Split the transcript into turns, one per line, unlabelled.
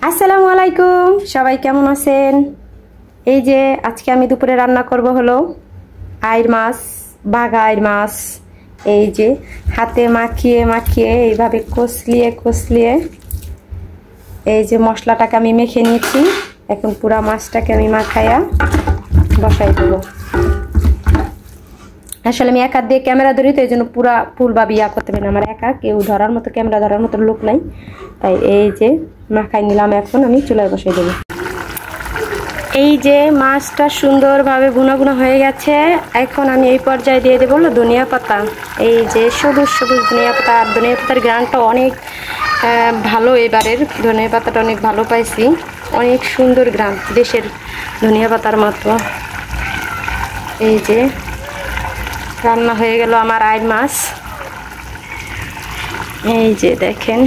আসসালামু আলাইকুম, সবাই কেমন আছেন? এই যে আজকে আমি দুপুরে রান্না করব হলো আইর মাছ, বাঘা আইর মাছ। এই যে হাতে মাখিয়ে মাখিয়ে এইভাবে কষলিয়ে এই যে মশলাটাকে আমি মেখে নিয়েছি। এখন পুরা মাছটাকে আমি মাখায়া বসাই দেবো। আসলে আমি একা দিয়ে ক্যামেরা ধরি, তো এই জন্য পুরা ফুল বা বিয়া করতে পারি না। আমার একা কেউ ধরার মতো, ক্যামেরা ধরার মতো লোক নাই, তাই এই যে মাখাই নিলাম। এখন আমি চুলায় বসাই দেবো। এই যে মাছটা সুন্দরভাবে ভুনা ভুনা হয়ে গেছে। এখন আমি এই পর্যায়ে দিয়ে দেবো ধনিয়া পাতা। এই যে সবুজ সবুজ ধনিয়া পাতা। আর ধনিয়া পাতার গ্রানটা অনেক ভালো, এবারের ধনিয়া পাতাটা অনেক ভালো পাইছি, অনেক সুন্দর গ্রান, দেশের ধনিয়া পাতার মতো। এই যে রান্না হয়ে গেল আমার আইর মাছ। এই যে দেখেন